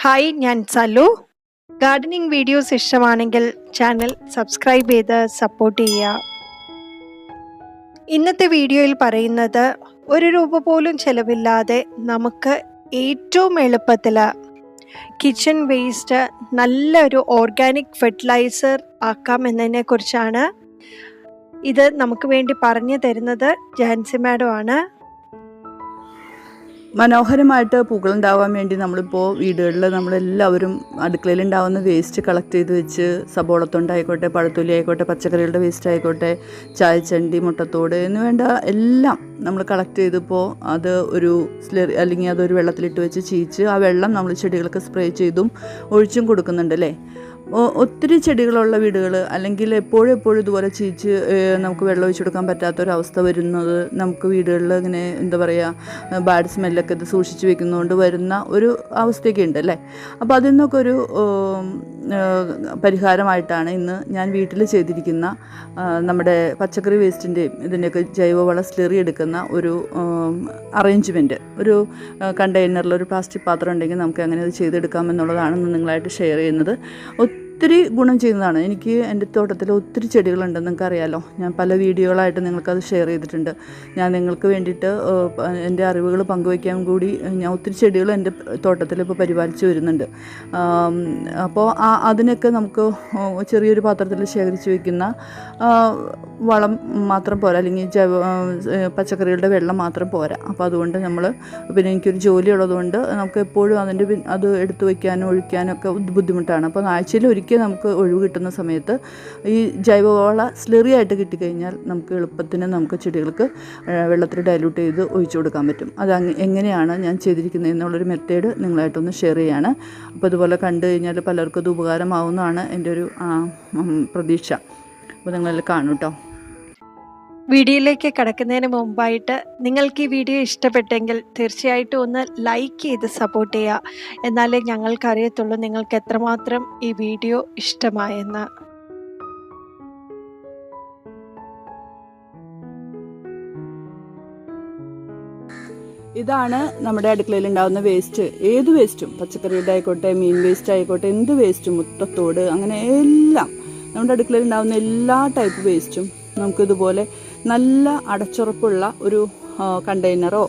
Hi, ഞാൻ സലു. Gardening videos ഇഷ്ടമാണെങ്കിൽ channel subscribe ചെയ്ത് സപ്പോർട്ട് ചെയ്യുക. ഇന്നത്തെ വീഡിയോയിൽ പറയുന്നത് ₹1 പോലും ചിലവില്ലാതെ നമുക്ക് ഏറ്റവും എളുപ്പത്തിൽ കിച്ചൺ വേസ്റ്റ് നല്ലൊരു ഓർഗാനിക് ഫെർട്ടിലൈസർ ആക്കാം എന്നതിനെ കുറിച്ചാണ്. ഇത് നമുക്ക് വേണ്ടി പറഞ്ഞു തരുന്നത് ജാൻസി മാഡം ആണ്. മനോഹരമായിട്ട് പൂക്കളുണ്ടാവാൻ വേണ്ടി നമ്മളിപ്പോൾ വീടുകളിൽ നമ്മളെല്ലാവരും അടുക്കളയിലുണ്ടാവുന്ന വേസ്റ്റ് കളക്ട് ചെയ്ത് വെച്ച് സബോളത്തൊണ്ടായിക്കോട്ടെ, പഴത്തൊലി ആയിക്കോട്ടെ, പച്ചക്കറികളുടെ വേസ്റ്റ് ആയിക്കോട്ടെ, ചായച്ചണ്ടി, മുട്ടത്തോട് എന്ന് വേണ്ട എല്ലാം നമ്മൾ കളക്ട് ചെയ്തപ്പോൾ അത് ഒരു സ്ലറി അല്ലെങ്കിൽ അതൊരു വെള്ളത്തിലിട്ട് വെച്ച് ചീച്ച് ആ വെള്ളം നമ്മൾ ചെടികൾക്ക് സ്പ്രേ ചെയ്തും ഒഴിച്ചും കൊടുക്കുന്നുണ്ട് അല്ലേ. ഒത്തിരി ചെടികളുള്ള വീടുകൾ അല്ലെങ്കിൽ എപ്പോഴും ഇതുപോലെ ചീച്ച് നമുക്ക് വെള്ളം ഒഴിച്ചു കൊടുക്കാൻ പറ്റാത്തൊരവസ്ഥ വരുന്നത് നമുക്ക് വീടുകളിൽ ഇങ്ങനെ എന്താ പറയുക ബാഡ് സ്മെല്ലൊക്കെ ഇത് സൂക്ഷിച്ച് വെക്കുന്നതുകൊണ്ട് വരുന്ന ഒരു അവസ്ഥയൊക്കെ ഉണ്ട് അല്ലേ. അപ്പോൾ അതിൽ നിന്നൊക്കെ ഒരു പരിഹാരമായിട്ടാണ് ഇന്ന് ഞാൻ വീട്ടിൽ ചെയ്തിരിക്കുന്ന നമ്മുടെ പച്ചക്കറി വേസ്റ്റിൻ്റെയും ഇതിൻ്റെയൊക്കെ ജൈവവള സ്ലറി എടുക്കുന്ന ഒരു അറേഞ്ച്മെൻറ്റ്. ഒരു കണ്ടെയ്നറിൽ ഒരു പ്ലാസ്റ്റിക് പാത്രം ഉണ്ടെങ്കിൽ നമുക്ക് അങ്ങനെ അത് ചെയ്തെടുക്കാമെന്നുള്ളതാണ് നിങ്ങളായിട്ട് ഷെയർ ചെയ്യുന്നത്. ഒത്തിരി ഗുണം ചെയ്യുന്നതാണ്. എനിക്ക് എൻ്റെ തോട്ടത്തിൽ ഒത്തിരി ചെടികളുണ്ട്, നിങ്ങൾക്കറിയാലോ. ഞാൻ പല വീഡിയോകളായിട്ട് നിങ്ങൾക്കത് ഷെയർ ചെയ്തിട്ടുണ്ട്. ഞാൻ നിങ്ങൾക്ക് വേണ്ടിയിട്ട് എൻ്റെ അറിവുകൾ പങ്കുവയ്ക്കാൻ കൂടി ഞാൻ ഒത്തിരി ചെടികൾ എൻ്റെ തോട്ടത്തിൽ ഇപ്പോൾ പരിപാലിച്ച് വരുന്നുണ്ട്. അപ്പോൾ അതിനൊക്കെ നമുക്ക് ചെറിയൊരു പാത്രത്തിൽ ശേഖരിച്ച് വയ്ക്കുന്ന വളം മാത്രം പോരാ, അല്ലെങ്കിൽ പച്ചക്കറികളുടെ വെള്ളം മാത്രം പോരാ. അപ്പോൾ അതുകൊണ്ട് പിന്നെ എനിക്കൊരു ജോലി ഉള്ളതുകൊണ്ട് നമുക്ക് എപ്പോഴും അത് എടുത്തു വയ്ക്കാനും ഒഴിക്കാനും ഒക്കെ ബുദ്ധിമുട്ടാണ്. അപ്പോൾ ആഴ്ചയിൽ ഒരിക്കൽ നമുക്ക് ഒഴിവ് കിട്ടുന്ന സമയത്ത് ഈ ജൈവവള സ്ലറി ആയിട്ട് കിട്ടിക്കഴിഞ്ഞാൽ നമുക്ക് എളുപ്പത്തിന് നമുക്ക് ചെടികൾക്ക് വെള്ളത്തിൽ ഡൈല്യൂട്ട് ചെയ്ത് ഒഴിച്ചു കൊടുക്കാൻ പറ്റും. അത് എങ്ങനെയാണ് ഞാൻ ചെയ്തിരിക്കുന്നത് എന്നുള്ളൊരു മെത്തേഡ് നിങ്ങളായിട്ടൊന്ന് ഷെയർ ചെയ്യാണ്. അപ്പോൾ ഇതുപോലെ കണ്ടു കഴിഞ്ഞാൽ പലർക്കും അത് ഉപകാരമാവുന്നതാണ് എൻ്റെ ഒരു പ്രതീക്ഷ. അപ്പോൾ നിങ്ങളെല്ലാം കാണും കേട്ടോ. വീഡിയോയിലേക്ക് കടക്കുന്നതിന് മുമ്പായിട്ട് നിങ്ങൾക്ക് ഈ വീഡിയോ ഇഷ്ടപ്പെട്ടെങ്കിൽ തീർച്ചയായിട്ടും ഒന്ന് ലൈക്ക് ചെയ്ത് സപ്പോർട്ട് ചെയ്യുക. എന്നാലേ ഞങ്ങൾക്കറിയത്തുള്ളൂ നിങ്ങൾക്ക് എത്രമാത്രം ഈ വീഡിയോ ഇഷ്ടമായെന്ന്. ഇതാണ് നമ്മുടെ അടുക്കളയിൽ ഉണ്ടാകുന്ന വേസ്റ്റ്. ഏത് വേസ്റ്റും, പച്ചക്കറിയുടെ ആയിക്കോട്ടെ, മീൻ വേസ്റ്റ് ആയിക്കോട്ടെ, എന്ത് വേസ്റ്റും, മുട്ടത്തോട്, അങ്ങനെ എല്ലാം നമ്മുടെ അടുക്കളയിൽ ഉണ്ടാകുന്ന എല്ലാ ടൈപ്പ് വേസ്റ്റും നമുക്കിതുപോലെ നല്ല അടച്ചുറപ്പുള്ള ഒരു കണ്ടെയ്നറോ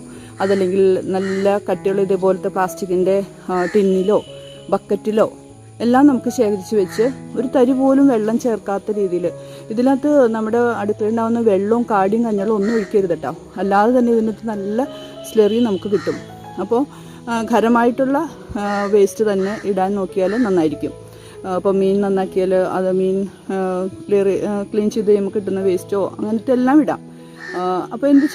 അതല്ലെങ്കിൽ നല്ല കട്ടിയുള്ള ഇതേപോലത്തെ പ്ലാസ്റ്റിക്കിൻ്റെ ടിന്നിലോ ബക്കറ്റിലോ എല്ലാം നമുക്ക് ശേഖരിച്ച് വെച്ച് ഒരു തരി പോലും വെള്ളം ചേർക്കാത്ത രീതിയിൽ, ഇതിനകത്ത് നമ്മുടെ അടുക്കളയുണ്ടാകുന്ന വെള്ളവും കാടിയും കഞ്ഞളും ഒന്നും ഒഴിക്കരുത് കേട്ടോ. അല്ലാതെ തന്നെ ഇതിനകത്ത് നല്ല സ്ലറി നമുക്ക് കിട്ടും. അപ്പോൾ ഖരമായിട്ടുള്ള വേസ്റ്റ് തന്നെ ഇടാൻ നോക്കിയാൽ നന്നായിരിക്കും. അപ്പോൾ മീൻ നന്നാക്കിയാൽ അത് മീൻ ക്ലീൻ ചെയ്ത് കഴിയുമ്പോൾ കിട്ടുന്ന വേസ്റ്റോ അങ്ങനത്തെ എല്ലാം ഇടാം. അപ്പോൾ എന്ത്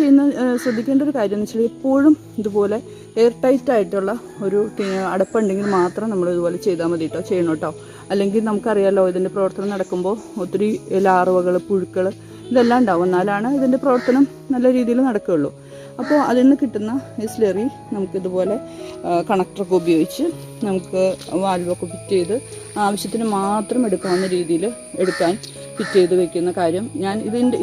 ശ്രദ്ധിക്കേണ്ട ഒരു കാര്യം എന്ന് വെച്ചാൽ എപ്പോഴും ഇതുപോലെ എയർ ടൈറ്റ് ആയിട്ടുള്ള ഒരു അടപ്പുണ്ടെങ്കിൽ മാത്രം നമ്മൾ ഇതുപോലെ ചെയ്താൽ മതി കേട്ടോ, ചെയ്യണം കേട്ടോ. അല്ലെങ്കിൽ നമുക്കറിയാമല്ലോ ഇതിൻ്റെ പ്രവർത്തനം നടക്കുമ്പോൾ ഒത്തിരി ലാർവകൾ, പുഴുക്കൾ ഇതെല്ലാം ഉണ്ടാവും. എന്നാലാണ് ഇതിൻ്റെ പ്രവർത്തനം നല്ല രീതിയിൽ നടക്കുകയുള്ളൂ. അപ്പോൾ അതിൽ നിന്ന് കിട്ടുന്ന ഈ സ്ലറി നമുക്കിതുപോലെ കണക്ടറൊക്കെ ഉപയോഗിച്ച് നമുക്ക് വാൽവൊക്കെ ഫിറ്റ് ചെയ്ത് ആവശ്യത്തിന് മാത്രം എടുക്കാവുന്ന രീതിയിൽ എടുക്കാൻ ഫിറ്റ് ചെയ്ത് വെക്കുന്ന കാര്യം ഞാൻ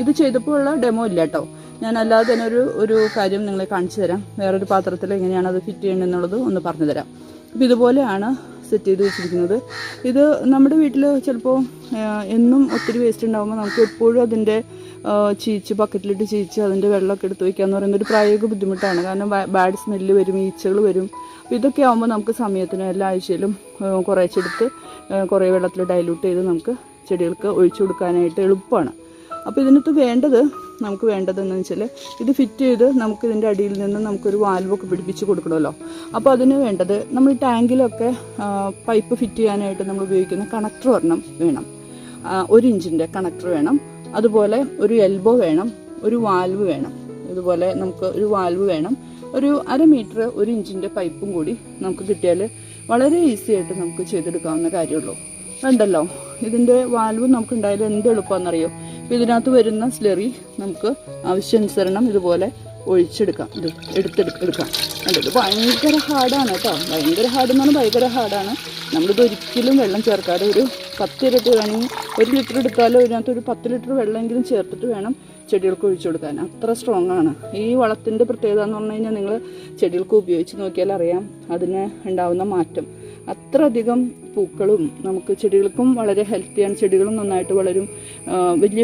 ഇത് ചെയ്തപ്പോൾ ഉള്ള ഡെമോ ഇല്ല കേട്ടോ. ഞാൻ അല്ലാതെ തന്നെ ഒരു കാര്യം നിങ്ങളെ കാണിച്ചു തരാം. വേറൊരു പാത്രത്തിൽ എങ്ങനെയാണ് അത് ഫിറ്റ് ചെയ്യണമെന്നുള്ളത് ഒന്ന് പറഞ്ഞു തരാം. അപ്പോൾ ഇതുപോലെയാണ് സെറ്റ് ചെയ്ത് വെച്ചിരിക്കുന്നത്. ഇത് നമ്മുടെ വീട്ടിൽ ചിലപ്പോൾ എന്നും ഒത്തിരി വേസ്റ്റ് ഉണ്ടാകുമ്പോൾ നമുക്ക് എപ്പോഴും അതിൻ്റെ ബക്കറ്റിലിട്ട് ചീച്ച് അതിൻ്റെ വെള്ളമൊക്കെ എടുത്ത് വയ്ക്കുക എന്ന് പറയുന്നത് ഒരു പ്രായോഗിക ബുദ്ധിമുട്ടാണ്. കാരണം ബാഡ് സ്മെല്ല് വരും, ഈച്ചകൾ വരും. അപ്പോൾ ഇതൊക്കെ ആകുമ്പോൾ നമുക്ക് സമയത്തിന് എല്ലാ ആഴ്ചയിലും കുറേച്ചെടുത്ത് കുറേ വെള്ളത്തിൽ ഡൈല്യൂട്ട് ചെയ്ത് നമുക്ക് ചെടികൾക്ക് ഒഴിച്ചു കൊടുക്കാനായിട്ട് എളുപ്പമാണ്. അപ്പോൾ ഇതിനകത്ത് നമുക്ക് വേണ്ടതെന്ന് വെച്ചാൽ ഇത് ഫിറ്റ് ചെയ്ത് നമുക്ക് ഇതിൻ്റെ അടിയിൽ നിന്ന് നമുക്കൊരു വാൽവൊക്കെ പിടിപ്പിച്ച് കൊടുക്കണമല്ലോ. അപ്പോൾ അതിന് വേണ്ടത് നമ്മൾ ടാങ്കിലൊക്കെ പൈപ്പ് ഫിറ്റ് ചെയ്യാനായിട്ട് നമ്മൾ ഉപയോഗിക്കുന്ന കണക്ടർ ഒരെണ്ണം വേണം. 1 ഇഞ്ചിൻ്റെ കണക്ടർ വേണം. അതുപോലെ ഒരു എൽബോ വേണം, ഒരു വാൽവ് വേണം. ഇതുപോലെ നമുക്ക് ഒരു വാൽവ് വേണം. ഒരു 1/2 മീറ്റർ 1 ഇഞ്ചിൻ്റെ പൈപ്പും കൂടി നമുക്ക് കിട്ടിയാൽ വളരെ ഈസി ആയിട്ട് നമുക്ക് ചെയ്തെടുക്കാവുന്ന കാര്യമുള്ളൂ. വേണ്ടല്ലോ, ഇതിൻ്റെ വാൽവ് നമുക്ക് ഉണ്ടായാലും എന്ത് എളുപ്പമാണെന്നറിയോ. അപ്പോൾ ഇതിനകത്ത് വരുന്ന സ്ലറി നമുക്ക് ആവശ്യാനുസരണം ഇതുപോലെ ഒഴിച്ചെടുക്കാം. ഇത് എടുക്കാം. ഇത് ഭയങ്കര ഹാർഡാണ് കേട്ടോ. ഭയങ്കര ഹാർഡാണ്. നമ്മളിത് ഒരിക്കലും വെള്ളം ചേർക്കാതെ ഒരു 10 ഇരട്ടി വേണമെങ്കിൽ 1 ലിറ്റർ എടുത്താലോ ഇതിനകത്ത് ഒരു 10 ലിറ്റർ വെള്ളമെങ്കിലും ചേർത്തിട്ട് വേണം ചെടികൾക്ക് ഒഴിച്ചു കൊടുക്കാൻ. അത്ര സ്ട്രോങ് ആണ് ഈ വളത്തിൻ്റെ പ്രത്യേകത എന്ന് പറഞ്ഞു കഴിഞ്ഞാൽ നിങ്ങൾ ചെടികൾക്ക് ഉപയോഗിച്ച് നോക്കിയാൽ അറിയാം അതിന് ഉണ്ടാകുന്ന മാറ്റം. അത്രയധികം പൂക്കളും നമുക്ക് ചെടികൾക്കും വളരെ ഹെൽത്തിയാണ്. ചെടികളും നന്നായിട്ട് വളരും. വലിയ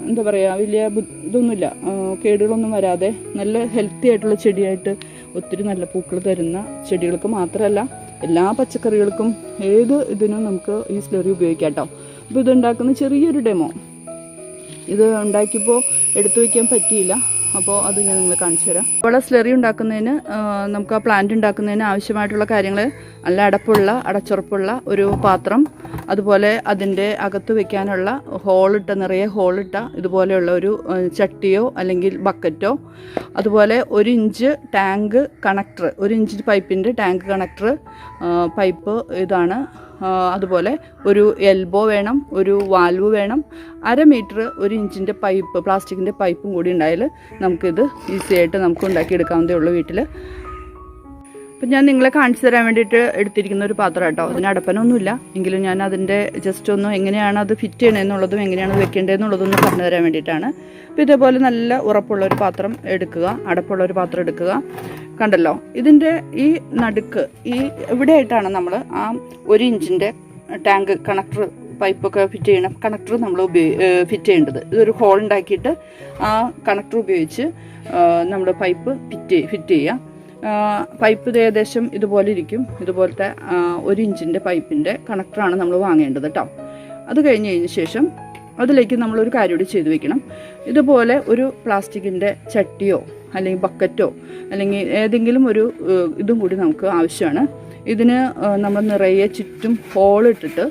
എന്താ പറയുക, വലിയ ഇതൊന്നുമില്ല, കേടുകളൊന്നും വരാതെ നല്ല ഹെൽത്തി ആയിട്ടുള്ള ചെടിയായിട്ട് ഒത്തിരി നല്ല പൂക്കൾ തരുന്ന ചെടികൾക്ക് മാത്രമല്ല എല്ലാ പച്ചക്കറികൾക്കും ഏത് ഇതിനും നമുക്ക് ഈ സ്ലറി ഉപയോഗിക്കാം കേട്ടോ. അപ്പോൾ ഇതുണ്ടാക്കുന്ന ചെറിയൊരു ഡെമോ, ഇത് ഉണ്ടാക്കിയപ്പോൾ എടുത്തു വയ്ക്കാൻ പറ്റിയില്ല, അപ്പോൾ അത് ഞാൻ നിങ്ങളെ കാണിച്ചു തരാം. അപ്പോൾ സ്ലറി ഉണ്ടാക്കുന്നതിന് നമുക്ക് ആ പ്ലാന്റ് ഉണ്ടാക്കുന്നതിന് ആവശ്യമായിട്ടുള്ള കാര്യങ്ങൾ നല്ല അടച്ചുറപ്പുള്ള ഒരു പാത്രം, അതുപോലെ അതിൻ്റെ അകത്ത് വെക്കാനുള്ള നിറയെ ഹോളിട്ട ഇതുപോലെയുള്ള ഒരു ചട്ടിയോ അല്ലെങ്കിൽ ബക്കറ്റോ, അതുപോലെ 1 ഇഞ്ച് ടാങ്ക് കണക്ടർ, 1 ഇഞ്ച് പൈപ്പിൻ്റെ ടാങ്ക് കണക്ടർ പൈപ്പ് ഇതാണ്. അതുപോലെ ഒരു എൽബോ വേണം, ഒരു വാൽവ് വേണം, 1/2 മീറ്റർ 1 ഇഞ്ചിൻ്റെ പൈപ്പ്, പ്ലാസ്റ്റിക്കിൻ്റെ പൈപ്പും കൂടി ഉണ്ടായാൽ നമുക്കിത് ഈസി ആയിട്ട് നമുക്ക് ഉണ്ടാക്കിയെടുക്കാവുന്നതേ ഉള്ളൂ വീട്ടിൽ. അപ്പം ഞാൻ നിങ്ങളെ കാണിച്ചു തരാൻ വേണ്ടിയിട്ട് എടുത്തിരിക്കുന്ന ഒരു പാത്രം കേട്ടോ. അതിന് അടപ്പനൊന്നുമില്ല, എങ്കിലും ഞാൻ അതിൻ്റെ ജസ്റ്റ് ഒന്ന് എങ്ങനെയാണ് അത് ഫിറ്റ് ചെയ്യണമെന്നുള്ളതും എങ്ങനെയാണ് അത് വെക്കേണ്ടതെന്നുള്ളതൊന്ന് പറഞ്ഞു തരാൻ വേണ്ടിയിട്ടാണ്. അപ്പോൾ ഇതേപോലെ നല്ല ഉറപ്പുള്ളൊരു പാത്രം എടുക്കുക, അടപ്പുള്ളൊരു പാത്രം എടുക്കുക. കണ്ടല്ലോ, ഇതിൻ്റെ ഈ നടുക്ക് ഇവിടെയായിട്ടാണ് നമ്മൾ ആ 1 ഇഞ്ചിൻ്റെ ടാങ്ക് കണക്ടർ പൈപ്പൊക്കെ ഫിറ്റ് ചെയ്യണം. കണക്ടർ നമ്മൾ ഫിറ്റ് ചെയ്യേണ്ടത് ഇതൊരു ഹോൾ ഉണ്ടാക്കിയിട്ട് ആ കണക്ടർ ഉപയോഗിച്ച് നമ്മൾ പൈപ്പ് ഫിറ്റ് ചെയ്യുക. പൈപ്പ് ഏകദേശം ഇതുപോലെ ഇരിക്കും. ഇതുപോലത്തെ 1 ഇഞ്ചിൻ്റെ പൈപ്പിൻ്റെ കണക്ടറാണ് നമ്മൾ വാങ്ങേണ്ടത് കേട്ടോ. അത് കഴിഞ്ഞ് ശേഷം അതിലേക്ക് നമ്മളൊരു കാര്യം കൂടി ചെയ്തു വെക്കണം. ഇതുപോലെ ഒരു പ്ലാസ്റ്റിക്കിൻ്റെ ചട്ടിയോ അല്ലെങ്കിൽ ബക്കറ്റോ അല്ലെങ്കിൽ ഏതെങ്കിലും ഒരു ഇതും കൂടി നമുക്ക് ആവശ്യമാണ്. ഇതിന് നമ്മൾ നിറയെ ചുറ്റും ഹോളിട്ടിട്ട്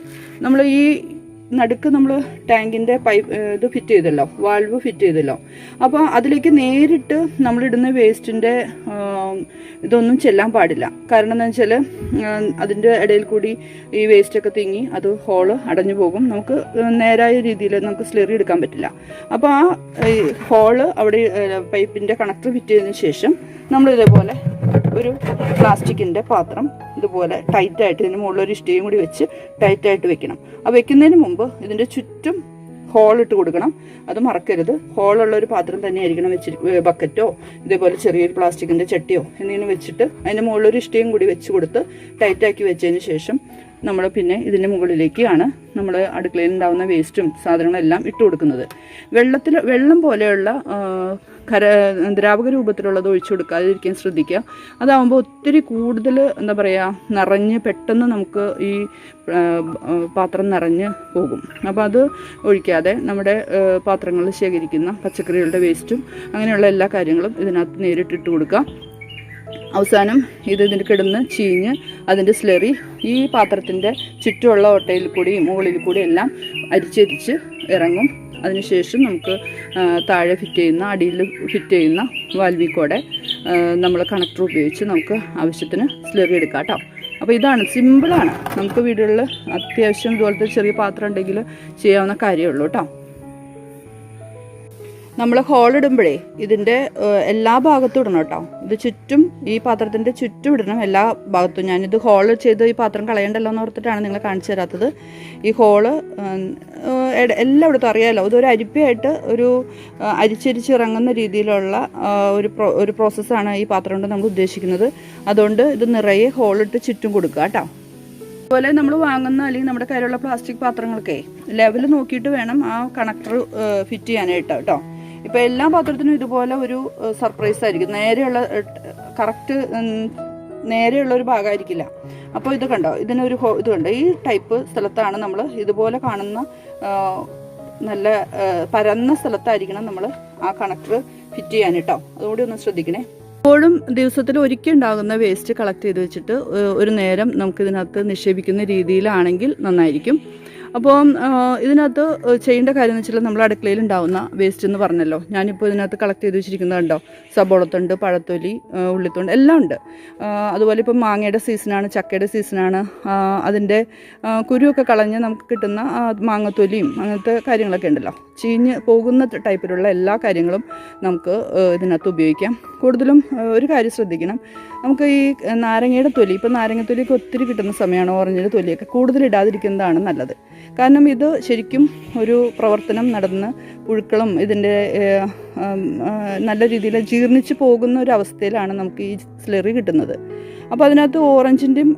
നമ്മൾ ഈ നടുക്ക് നമ്മൾ ടാങ്കിൻ്റെ ഇത് ഫിറ്റ് ചെയ്തല്ലോ, വാൾവ് ഫിറ്റ് ചെയ്തല്ലോ. അപ്പോൾ അതിലേക്ക് നേരിട്ട് നമ്മളിടുന്ന വേസ്റ്റിൻ്റെ ഇതൊന്നും ചെല്ലാൻ പാടില്ല. കാരണം എന്താ വെച്ചാൽ അതിൻ്റെ ഇടയിൽ കൂടി ഈ വേസ്റ്റൊക്കെ തിങ്ങി അത് ഹോള് അടഞ്ഞു പോകും. നമുക്ക് നേരായ രീതിയിൽ നമുക്ക് സ്ലറി എടുക്കാൻ പറ്റില്ല. അപ്പോൾ ആ ഹോള് അവിടെ പൈപ്പിൻ്റെ കണക്ടർ ഫിറ്റ് ചെയ്തതിന് ശേഷം നമ്മൾ ഇതേപോലെ ഒരു പ്ലാസ്റ്റിക്കിൻ്റെ പാത്രം ഇതുപോലെ ടൈറ്റായിട്ട് ഇതിന് മുകളിലൊരു ഇഷ്ടികയും കൂടി വെച്ച് ടൈറ്റായിട്ട് വെക്കണം. ആ വെക്കുന്നതിന് മുമ്പ് ഇതിൻ്റെ ചുറ്റും ഹോളിട്ട് കൊടുക്കണം. അത് മറക്കരുത്. ഹോളുള്ള ഒരു പാത്രം തന്നെ ആയിരിക്കണം ബക്കറ്റോ ഇതേപോലെ ചെറിയൊരു പ്ലാസ്റ്റിക്കിൻ്റെ ചട്ടിയോ എന്തെങ്കിലും വെച്ചിട്ട് അതിൻ്റെ മുകളിലൊരു ഇഷ്ടികയും കൂടി വെച്ച് കൊടുത്ത് ടൈറ്റാക്കി വെച്ചതിന് ശേഷം നമ്മൾ പിന്നെ ഇതിൻ്റെ മുകളിലേക്കാണ് നമ്മൾ അടുക്കളയിൽ ഉണ്ടാകുന്ന വേസ്റ്റും സാധനങ്ങളെല്ലാം ഇട്ട് കൊടുക്കുന്നത്. വെള്ളം പോലെയുള്ള ദ്രാവക രൂപത്തിലുള്ളത് ഒഴിച്ചു കൊടുക്കാതിരിക്കാൻ ശ്രദ്ധിക്കുക. അതാവുമ്പോൾ ഒത്തിരി കൂടുതൽ എന്താ പറയുക, നിറഞ്ഞ് പെട്ടെന്ന് നമുക്ക് ഈ പാത്രം നിറഞ്ഞ് പോകും. അപ്പോൾ അത് ഒഴിക്കാതെ നമ്മുടെ പാത്രങ്ങളിൽ ശേഖരിക്കുന്ന പച്ചക്കറികളുടെ വേസ്റ്റും അങ്ങനെയുള്ള എല്ലാ കാര്യങ്ങളും ഇതിനകത്ത് നേരിട്ടിട്ട് കൊടുക്കുക. അവസാനം ഇതിന് കിടന്ന് ചീഞ്ഞ് അതിൻ്റെ സ്ലറി ഈ പാത്രത്തിൻ്റെ ചുറ്റുമുള്ള ഓട്ടയിൽ കൂടിയും മുകളിൽ കൂടി എല്ലാം അരിച്ചരിച്ച് ഇറങ്ങും. അതിനുശേഷം നമുക്ക് താഴെ ഫിറ്റ് ചെയ്യുന്ന അടിയിൽ ഫിറ്റ് ചെയ്യുന്ന വാൽവിക്കൂടെ നമ്മൾ കണക്ടർ ഉപയോഗിച്ച് നമുക്ക് ആവശ്യത്തിന് സ്ലറി എടുക്കാം കേട്ടോ. അപ്പോൾ ഇതാണ്, സിമ്പിളാണ്. നമുക്ക് വീടുകളിൽ അത്യാവശ്യം ഇതുപോലത്തെ ചെറിയ പാത്രം ഉണ്ടെങ്കിൽ ചെയ്യാവുന്ന കാര്യമുള്ളൂ കേട്ടോ. നമ്മൾ ഹോളിടുമ്പോഴേ ഇതിൻ്റെ എല്ലാ ഭാഗത്തും ഇടണം കേട്ടോ. ഇത് ചുറ്റും ഈ പാത്രത്തിൻ്റെ ചുറ്റും ഇടണം, എല്ലാ ഭാഗത്തും. ഞാനിത് ഹോള് ചെയ്ത് ഈ പാത്രം കളയണ്ടല്ലോ എന്ന് ഓർത്തിട്ടാണ് നിങ്ങളെ കാണിച്ചു തരാത്തത്. ഈ ഹോള് എല്ലായിടത്തും അറിയാമല്ലോ, ഇതൊരു അരിപ്പയായിട്ട് ഒരു അരിച്ചരിച്ച് ഇറങ്ങുന്ന രീതിയിലുള്ള ഒരു പ്രോസസ്സാണ് ഈ പാത്രം കൊണ്ട് നമ്മൾ ഉദ്ദേശിക്കുന്നത്. അതുകൊണ്ട് ഇത് നിറയെ ഹോളിട്ട് ചുറ്റും കൊടുക്കുക കേട്ടോ. അതുപോലെ നമ്മൾ വാങ്ങുന്ന അല്ലെങ്കിൽ നമ്മുടെ കയ്യിലുള്ള പ്ലാസ്റ്റിക് പാത്രങ്ങൾക്കേ ലെവൽ നോക്കിയിട്ട് വേണം ആ കണക്ടർ ഫിറ്റ് ചെയ്യാനായിട്ട് കേട്ടോ. ഇപ്പോൾ എല്ലാ പാത്രത്തിനും ഇതുപോലെ ഒരു സർപ്രൈസ് ആയിരിക്കും, നേരെയുള്ള ഒരു ഭാഗമായിരിക്കില്ല. അപ്പോൾ ഇത് കണ്ടോ, ഇതിനൊരു ഇത് കണ്ടോ, ഈ ടൈപ്പ് സ്ഥലത്താണ് നമ്മൾ ഇതുപോലെ കാണുന്ന നല്ല പരന്ന സ്ഥലത്തായിരിക്കണം നമ്മൾ ആ കണക്ടർ ഫിറ്റ് ചെയ്യാൻ കേട്ടോ. അതുകൂടി ഒന്ന് ശ്രദ്ധിക്കണേ. എപ്പോഴും ദിവസത്തിൽ ഒരിക്കൽ ഉണ്ടാകുന്ന വേസ്റ്റ് കളക്ട് ചെയ്ത് വെച്ചിട്ട് ഒരു നേരം നമുക്കിതിനകത്ത് നിക്ഷേപിക്കുന്ന രീതിയിലാണെങ്കിൽ നന്നായിരിക്കും. അപ്പോൾ ഇതിനകത്ത് ചെയ്യേണ്ട കാര്യം എന്ന് വെച്ചാൽ നമ്മൾ അടുക്കളയിൽ ഉണ്ടാകുന്ന വേസ്റ്റ് എന്ന് പറഞ്ഞല്ലോ, ഞാനിപ്പോൾ ഇതിനകത്ത് കളക്ട് ചെയ്ത് വെച്ചിരിക്കുന്നതുണ്ടോ, സബോളത്തുണ്ട്, പഴത്തൊലി, ഉള്ളിത്തൊണ്ട് എല്ലാം ഉണ്ട്. അതുപോലെ ഇപ്പം മാങ്ങയുടെ സീസണാണ്, ചക്കയുടെ സീസണാണ്. അതിൻ്റെ കുരുവൊക്കെ കളഞ്ഞ് നമുക്ക് കിട്ടുന്ന മാങ്ങത്തൊലിയും അങ്ങനത്തെ കാര്യങ്ങളൊക്കെ ഉണ്ടല്ലോ, ചീഞ്ഞ് പോകുന്ന ടൈപ്പിലുള്ള എല്ലാ കാര്യങ്ങളും നമുക്ക് ഇതിനകത്ത് ഉപയോഗിക്കാം. കൂടുതലും ഒരു കാര്യം ശ്രദ്ധിക്കണം, നമുക്ക് ഈ നാരങ്ങയുടെ തൊലി, ഇപ്പം നാരങ്ങത്തൊലിയൊക്കെ ഒത്തിരി കിട്ടുന്ന സമയമാണ്, ഓറഞ്ചിൻ്റെ തൊലിയൊക്കെ കൂടുതൽ ഇടാതിരിക്കുന്നതാണ് നല്ലത്. കാരണം ഇത് ശരിക്കും ഒരു പ്രവർത്തനം നടന്ന് പുഴുക്കളും ഇതിൻ്റെ നല്ല രീതിയിൽ ജീർണിച്ച് പോകുന്ന ഒരു അവസ്ഥയിലാണ് നമുക്ക് ഈ സ്ലറി കിട്ടുന്നത്. അപ്പോൾ അതിനകത്ത് ഓറഞ്ചിൻ്റെയും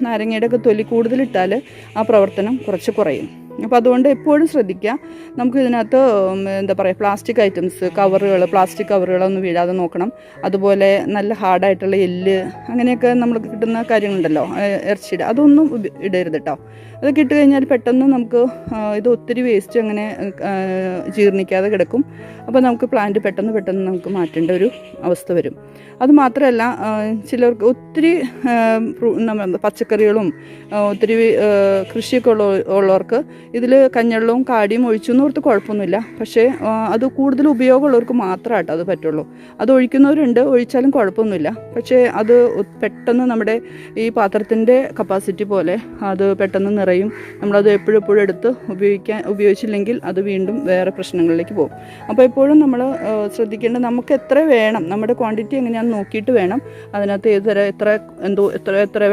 നാരങ്ങയുടെ ഒക്കെ തൊലി കൂടുതലിട്ടാൽ ആ പ്രവർത്തനം കുറച്ച് കുറയും. അപ്പോൾ അതുകൊണ്ട് എപ്പോഴും ശ്രദ്ധിക്കുക. നമുക്ക് ഇതിനകത്ത് എന്താ പറയുക, പ്ലാസ്റ്റിക് ഐറ്റംസ്, പ്ലാസ്റ്റിക് കവറുകളൊന്നും വീഴാതെ നോക്കണം. അതുപോലെ നല്ല ഹാർഡായിട്ടുള്ള എല്ല് അങ്ങനെയൊക്കെ നമുക്ക് കിട്ടുന്ന കാര്യങ്ങളുണ്ടല്ലോ, ഇറച്ചിയുടെ, അതൊന്നും ഇടരുത് കേട്ടോ. അതൊക്കെ ഇട്ട് കഴിഞ്ഞാൽ പെട്ടെന്ന് നമുക്ക് ഇത് ഒത്തിരി വേസ്റ്റ് അങ്ങനെ ജീർണിക്കാതെ കിടക്കും. അപ്പോൾ നമുക്ക് പ്ലാന്റ് പെട്ടെന്ന് നമുക്ക് മാറ്റേണ്ട ഒരു അവസ്ഥ വരും. അതുമാത്രമല്ല, ചിലർക്ക് ഒത്തിരി പച്ചക്കറികളും ഒത്തിരി കൃഷിയൊക്കെ ഉള്ളവർക്ക് ഇതിൽ കഞ്ഞെള്ളവും കാടിയും ഒഴിച്ചു എന്നോർത്ത് കുഴപ്പമൊന്നുമില്ല. പക്ഷേ അത് കൂടുതൽ ഉപയോഗമുള്ളവർക്ക് മാത്രമായിട്ട് അത് പറ്റുള്ളൂ. അത് ഒഴിക്കുന്നവരുണ്ട്, ഒഴിച്ചാലും കുഴപ്പമൊന്നുമില്ല. പക്ഷേ അത് പെട്ടെന്ന് നമ്മുടെ ഈ പാത്രത്തിൻ്റെ കപ്പാസിറ്റി പോലെ അത് പെട്ടെന്ന് നിറയും. നമ്മളത് എപ്പോഴും എടുത്ത് ഉപയോഗിച്ചില്ലെങ്കിൽ അത് വീണ്ടും വേറെ പ്രശ്നങ്ങളിലേക്ക് പോകും. അപ്പോൾ എപ്പോഴും നമ്മൾ ശ്രദ്ധിക്കേണ്ടത് നമുക്ക് എത്ര വേണം, നമ്മുടെ ക്വാണ്ടിറ്റി എങ്ങനെയാണെന്ന് നോക്കിയിട്ട് വേണം അതിനകത്ത് എത്ര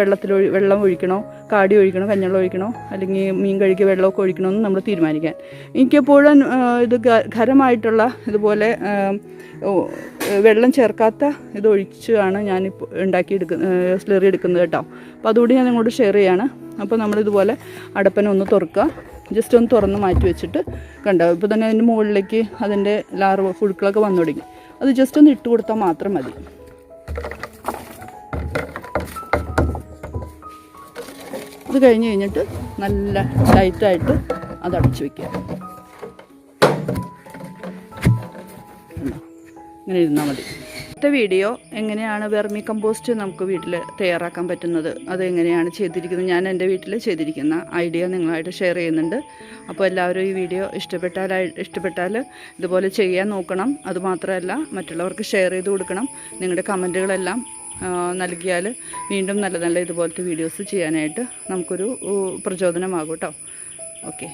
വെള്ളം ഒഴിക്കണോ, കാടി ഒഴിക്കണോ, കഞ്ഞെള്ളം ഒഴിക്കണോ, അല്ലെങ്കിൽ മീൻ കഴുകിയ വെള്ളമൊക്കെ ഒഴിക്കണമെന്ന് നമ്മൾ തീരുമാനിക്കാൻ. എനിക്കെപ്പോഴും ഇത് ഖരമായിട്ടുള്ള ഇതുപോലെ വെള്ളം ചേർക്കാത്ത ഇത് ഒഴിച്ചാണ് ഞാനിപ്പോൾ സ്ലറി എടുക്കുന്നത് കേട്ടോ. അപ്പോൾ അതുകൂടി ഞാൻ നിങ്ങളോട് ഷെയർ ചെയ്യാണ്. അപ്പോൾ നമ്മളിതുപോലെ അടപ്പനെ ഒന്ന് തുറക്കുക, ജസ്റ്റ് ഒന്ന് തുറന്ന് മാറ്റി വെച്ചിട്ട് കണ്ടോ, ഇപ്പോൾ തന്നെ അതിൻ്റെ മുകളിലേക്ക് അതിൻ്റെ പുഴുക്കളൊക്കെ വന്നു തുടങ്ങി. അത് ജസ്റ്റ് ഒന്ന് ഇട്ട് കൊടുത്താൽ മാത്രം മതി. ഇത് കഴിഞ്ഞിട്ട് നല്ല ടൈറ്റായിട്ട് അത് അടച്ചു വയ്ക്കുക. ഇങ്ങനെ ഇരുന്നാൽ മതി. അടുത്ത വീഡിയോ എങ്ങനെയാണ് വെർമി കമ്പോസ്റ്റ് നമുക്ക് വീട്ടിൽ തയ്യാറാക്കാൻ പറ്റുന്നത്, അതെങ്ങനെയാണ് ചെയ്തിരിക്കുന്നത്, ഞാൻ എൻ്റെ വീട്ടിൽ ചെയ്തിരിക്കുന്ന ഐഡിയ നിങ്ങളായിട്ട് ഷെയർ ചെയ്യുന്നുണ്ട്. അപ്പോൾ എല്ലാവരും ഈ വീഡിയോ ഇഷ്ടപ്പെട്ടാൽ ഇതുപോലെ ചെയ്യാൻ നോക്കണം. അതുമാത്രമല്ല, മറ്റുള്ളവർക്ക് ഷെയർ ചെയ്ത് കൊടുക്കണം. നിങ്ങളുടെ കമൻറ്റുകളെല്ലാം നൽകിയാൽ വീണ്ടും നല്ല ഇതുപോലത്തെ വീഡിയോസ് ചെയ്യാനായിട്ട് നമുക്കൊരു പ്രചോദനമാകും കേട്ടോ. ഓക്കെ.